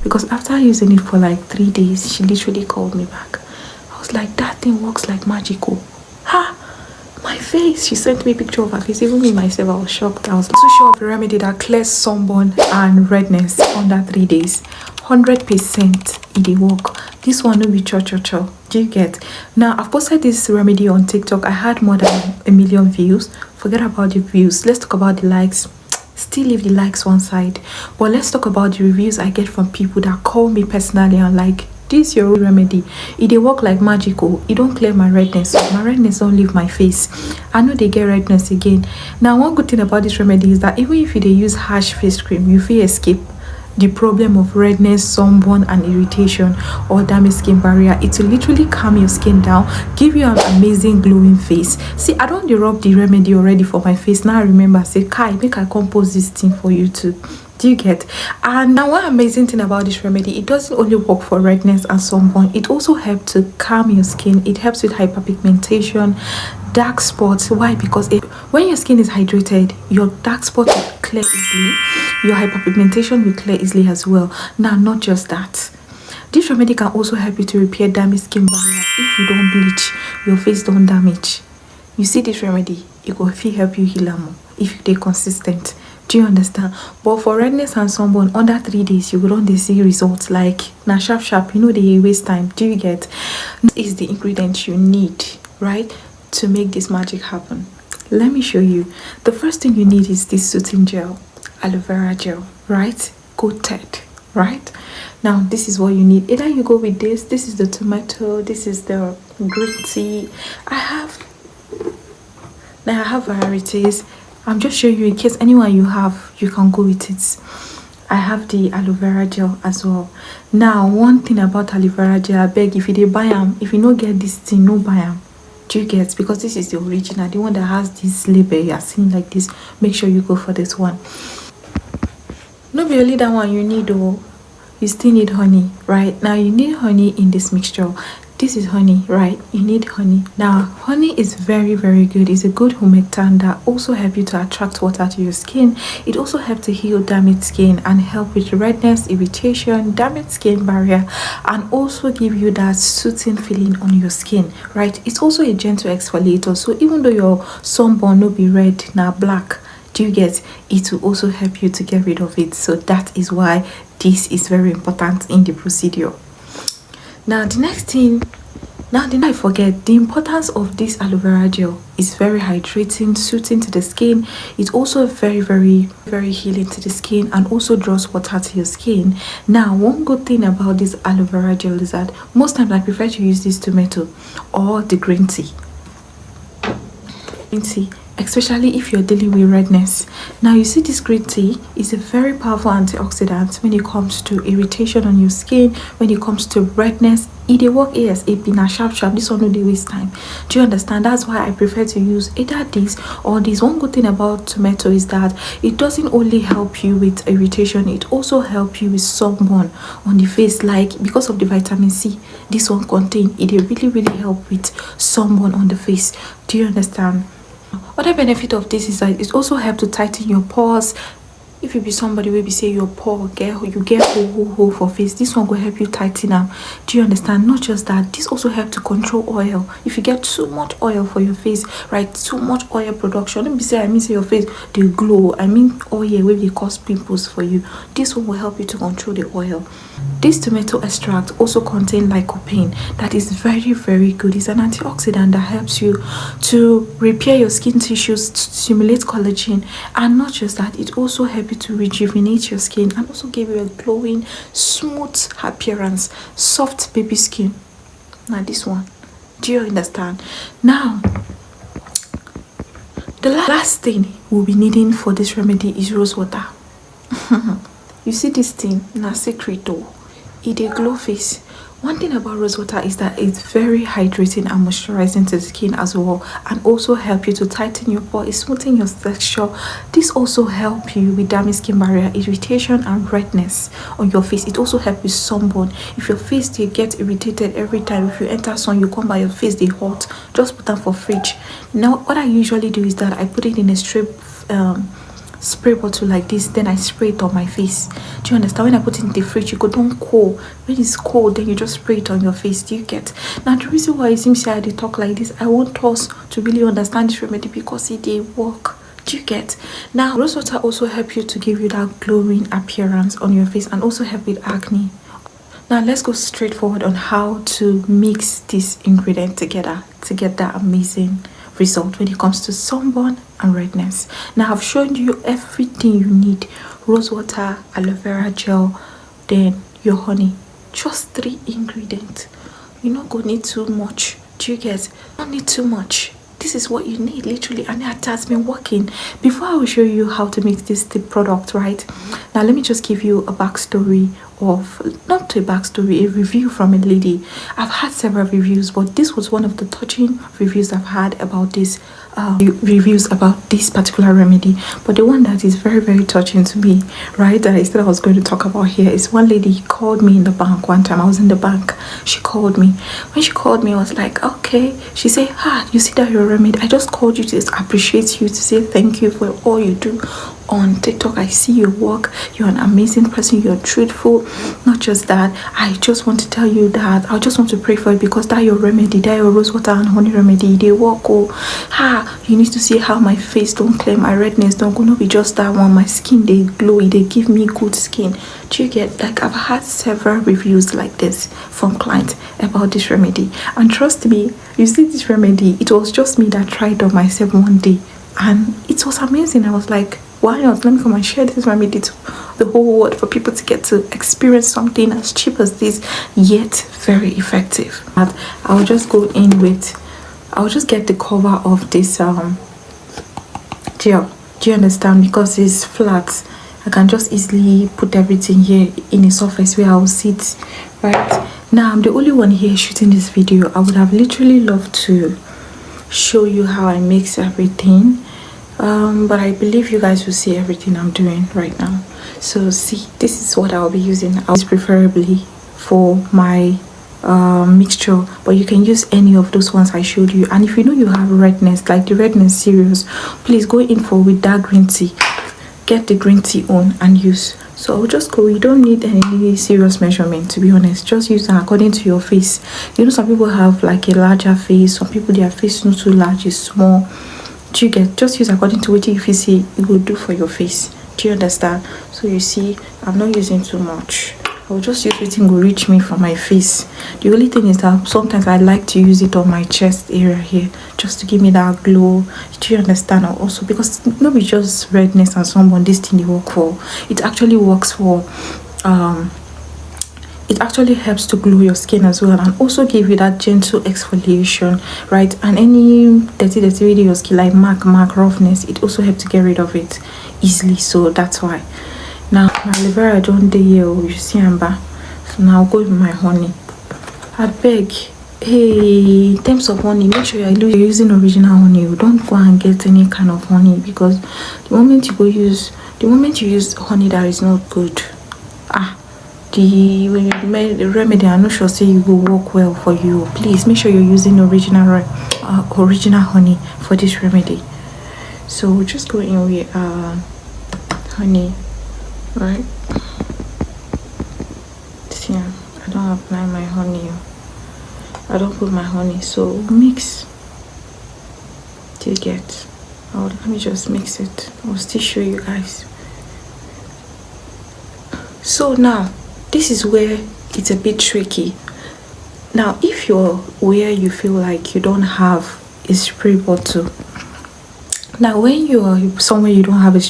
because after using it for like 3 days, she literally called me back. I was like, that thing works like magical. Ha! My face. She sent me a picture of her face. Even me myself, I was shocked. I was so sure of a remedy that clears sunburn and redness under 3 days. 100% it dey work. This one will be cho. Do you get? Now I've posted this remedy on TikTok. I had more than 1 million views. Forget about the views. Let's talk about the likes. Still leave the likes one side, but let's talk about the reviews I get from people that call me personally and like, this your remedy, it dey work like magical. It don't clear my redness. My redness don't leave my face. I know they get redness again. Now one good thing about this remedy is that even if you dey use harsh face cream, you fit escape the problem of redness, sunburn and irritation or damaged skin barrier. It will literally calm your skin down, give you an amazing glowing face. See, I don't rub the remedy already for my face. Now I remember, say, Kai, make I compose this thing for you too. Do you get? And now one amazing thing about this remedy, it doesn't only work for redness and sunburn, it also helps to calm your skin. It helps with hyperpigmentation, dark spots. Why? Because when your skin is hydrated, your dark spot will clear easily, your hyperpigmentation will clear easily as well. Now not just that, this remedy can also help you to repair damaged skin barrier. If you don't bleach, your face don't damage. You see, this remedy, it will help you heal more if you stay consistent. Do you understand? But for redness and sunburn, under 3 days, you don't see results like now sharp. You know, they waste time. Do you get? This is the ingredient you need, right, to make this magic happen. Let me show you. The first thing you need is this soothing gel, aloe vera gel, right? Coated, right? Now this is what you need. Either you go with this. This is the tomato. This is the green tea. I have varieties. I'm just showing you in case anyone you have, you can go with it. I have the aloe vera gel as well. Now one thing about aloe vera gel, I beg, if you dey buy them, if you no get this thing, no buy them. Do you get? Because this is the original, the one that has this label you are seeing like this. Make sure you go for this one. No be only that one you need though. You still need honey, right? Now you need honey in this mixture. This is honey, right? You need honey. Now honey is very good. It's a good humectant that also help you to attract water to your skin. It also helps to heal damaged skin and help with redness, irritation, damaged skin barrier, and also give you that soothing feeling on your skin, right? It's also a gentle exfoliator, so even though your sunburn no be red, now black, do you get? It will also help you to get rid of it. So that is why this is very important in the procedure. Now the next thing, I forget, the importance of this aloe vera gel is very hydrating, soothing to the skin. It's also very healing to the skin and also draws water to your skin. Now one good thing about this aloe vera gel is that most times I prefer to use this tomato or the green tea, especially if you're dealing with redness. Now you see, this green tea is a very powerful antioxidant when it comes to irritation on your skin, when it comes to redness. It dey work ASAP. Now sharp. This one no dey waste time. Do you understand? That's why I prefer to use either this or this. One good thing about tomato is that it doesn't only help you with irritation, it also helps you with sunburn on the face. Like, because of the vitamin C this one contain, it dey really help with sunburn on the face. Do you understand? Other benefit of this is that it also helps to tighten your pores. If you be somebody will be say your pore you get hole for face, this one will help you tighten up. Do you understand? Not just that, this also helps to control oil. If you get too much oil for your face, right, too much oil production, let me say, I mean say your face they glow, I mean oil will they cause pimples for you, this one will help you to control the oil. This tomato extract also contains lycopene that is very good. It's an antioxidant that helps you to repair your skin tissues, to stimulate collagen, and not just that, it also helps you to rejuvenate your skin and also give you a glowing, smooth appearance, soft baby skin. Now this one, do you understand? Now the last thing we'll be needing for this remedy is rose water. You see this thing, na secret though, it a glow face. One thing about rose water is that it's very hydrating and moisturizing to the skin as well, and also help you to tighten your pore, smoothing your texture. This also help you with damaged skin barrier, irritation and redness on your face. It also helps with sunburn. If your face they get irritated every time, if you enter sun, you come by your face they hot, just put them for fridge. Now what I usually do is that I put it in a strip spray bottle like this, then I spray it on my face. Do you understand? When I put it in the fridge, you go don't cold. When it's cold, then you just spray it on your face. Do you get? Now the reason why it seems I talk like this, I want us to really understand this remedy because it dey work. Do you get? Now rose water also help you to give you that glowing appearance on your face and also help with acne. Now let's go straight forward on how to mix this ingredient together to get that amazing result when it comes to sunburn and redness. Now I've shown you everything you need: rose water, aloe vera gel, then your honey. Just 3 ingredients. You not gonna need too much. Do you get? Don't need too much. This is what you need literally, and it has been working. Before I will show you how to mix this the product, right? Now let me just give you a backstory of, not a backstory, a review from a lady. I've had several reviews, but this was one of the touching reviews I've had about this reviews about this particular remedy. But the one that is very, very touching to me, right, that I said I was going to talk about here, is one lady called me in the bank one time. I was in the bank. She called me. When she called me, I was like, okay. She said, you see that your remedy, I just called you to appreciate you, to say thank you for all you do on TikTok. I see your work. You're an amazing person. You're truthful. Not just that, I just want to tell you that I just want to pray for you because that your remedy, that your rose water and honey remedy, they work. You need to see how my face don't clear, my redness don't gonna be just that one. My skin, they glowy, they give me good skin. Do you get? Like, I've had several reviews like this from clients about this remedy, and trust me, you see, this remedy, it was just me that tried on myself one day and it was amazing. I was like, why not? Let me come and share this remedy to the whole world for people to get to experience something as cheap as this, yet very effective. And I'll just go in with, I'll just get the cover of this gel. Do you understand? Because it's flat, I can just easily put everything here in a surface where I'll sit. Right now, I'm the only one here shooting this video. I would have literally loved to show you how I mix everything. But I believe you guys will see everything I'm doing right now. So see, this is what I'll be using. I'll use preferably for my mixture, but you can use any of those ones I showed you. And if you know you have redness, like the redness serious, please go in for with that green tea. Get the green tea on and use. So I'll just go. You don't need any serious measurement, to be honest. Just use them according to your face. You know, some people have like a larger face, some people their face is not too large, is small. Do you get? Just use according to what you see it will do for your face. Do you understand? So you see, I'm not using too much. I'll just use it will reach me from my face. The only thing is that sometimes I like to use it on my chest area here, just to give me that glow. Do you understand? Also, because not be just redness and sunburn, this thing they work for. It actually works for it actually helps to glow your skin as well, and also give you that gentle exfoliation, right? And any dirty with your skin, like mark roughness, it also helps to get rid of it easily. So that's why. Now my aloe vera don't dey here, you see, amber. So now I'll go with my honey. I beg, hey, in terms of honey, make sure you're using original honey. You don't go and get any kind of honey, because the moment you use honey that is not good, the remedy, I'm not sure say you will work well for you. Please make sure you're using original honey for this remedy. So we'll just go in with honey, right? See, I don't apply my honey. I don't put my honey. So mix. Do you get? Let me just mix it. I'll still show you guys. So now, this is where it's a bit tricky. Now, if you're where you feel like you don't have a spray bottle, now when you're somewhere you don't have a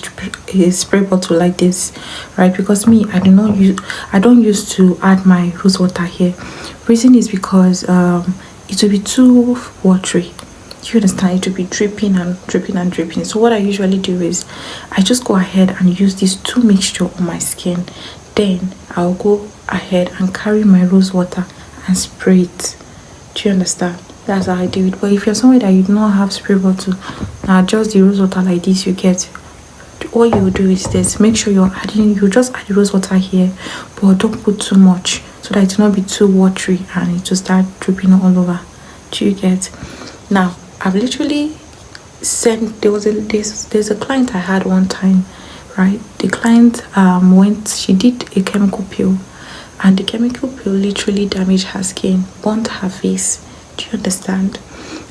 spray bottle like this, right? Because me, I don't use to add my rose water here. Reason is because it will be too watery. You understand? It will be dripping and dripping and dripping. So what I usually do is I just go ahead and use these 2 mixture on my skin. Then I'll go ahead and carry my rose water and spray it. Do you understand? That's how I do it. But if you're somewhere that you do not have spray bottle, now just the rose water like this you get. What you do is this: make sure you just add the rose water here, but don't put too much so that it will not be too watery and it will start dripping all over. Do you get? Now I've literally sent, there's a client I had one time. right? The client she did a chemical peel, and the chemical peel literally damaged her skin, burnt her face. Do you understand?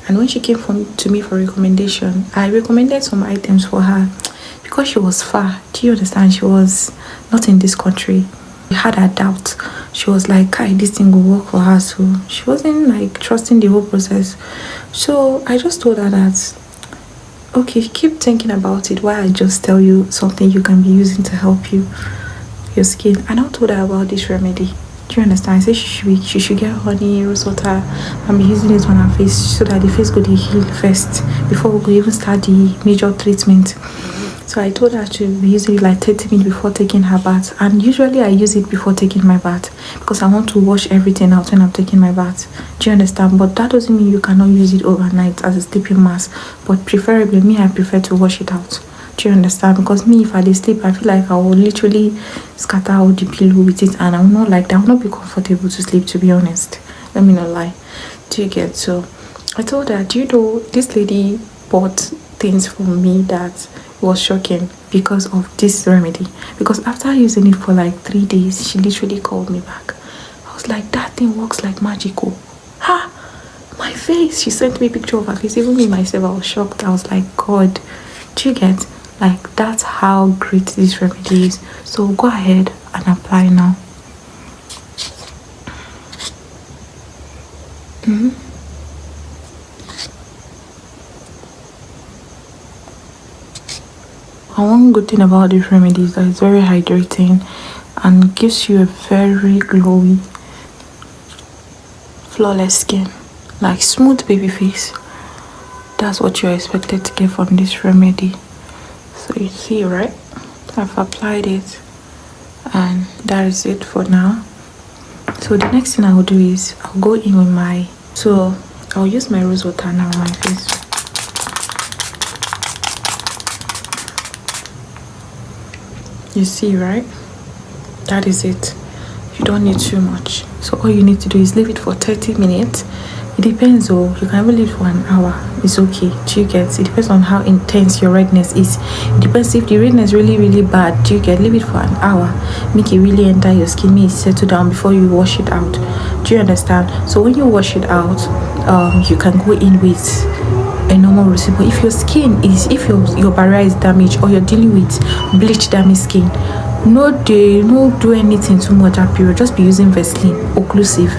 And when she came to me for recommendation, I recommended some items for her because she was far. Do you understand? She was not in this country. We had her doubt. She was like, "Kai, this thing will work for her." So she wasn't like trusting the whole process. So I just told her that, okay, keep thinking about it while I just tell you something you can be using to help your skin. And I told her about this remedy. Do you understand? I said she should get honey, rose water, and be using it on her face so that the face could heal first before we could even start the major treatment. So I told her to be using it like 30 minutes before taking her bath. And usually I use it before taking my bath because I want to wash everything out when I'm taking my bath. Do you understand? But that doesn't mean you cannot use it overnight as a sleeping mask. But preferably, I prefer to wash it out. Do you understand? Because me, if I sleep, I feel like I will literally scatter all the pillow with it, and I will not like that. I will not be comfortable to sleep, to be honest. Let me not lie. Do you get? So I told her, do you know, this lady bought things for me that was shocking because of this remedy. Because after using it for like 3 days, she literally called me back. I was like, that thing works like magical. Ha! My face. She sent me a picture of her face. Even me myself, I was shocked. I was like, God, do you get? Like, that's how great this remedy is. So go ahead and apply now. And one good thing about this remedy is that it's very hydrating and gives you a very glowy, flawless skin, like smooth baby face. That's what you're expected to get from this remedy. So you see, right? I've applied it, and that is it for now. So the next thing I will do is I'll go in with I'll use my rose water now on my face. You see, right? That is it. You don't need too much. So all you need to do is leave it for 30 minutes. It depends, you can even leave for an hour. It's okay. Do you get? It depends on how intense your redness is. It depends if the redness is really, really bad. Do you get? Leave it for an hour. Make it really enter your skin. Make it settle down before you wash it out. Do you understand? So when you wash it out, you can go in with a normal routine. But if your skin if your barrier is damaged, or you're dealing with bleach damaged skin, no do anything too much that period. Just be using Vaseline occlusive.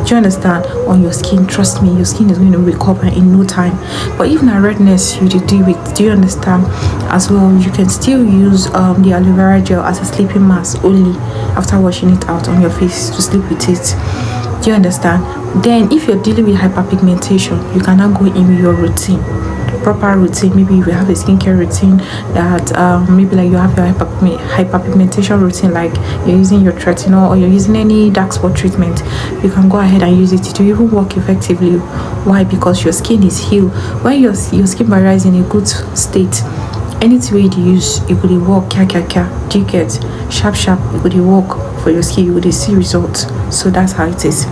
Do you understand? On your skin, trust me, your skin is going to recover in no time. But if na redness you deal with, do you understand? As well, you can still use the aloveragel as a sleeping mask only after washing it out on your face to sleep with it. Do you understand? Then if you're dealing with hyperpigmentation, you can now go in with your routine, proper routine. Maybe you have a skincare routine that maybe like you have your hyperpigmentation routine, like you're using your tretinoin or you're using any dark spot treatment. You can go ahead and use it to even work effectively. Why? Because your skin is healed. When your skin barrier is in a good state, anything you use, it could work. Do you get? Sharp, it could work for your skin. You would see results. So that's how it is.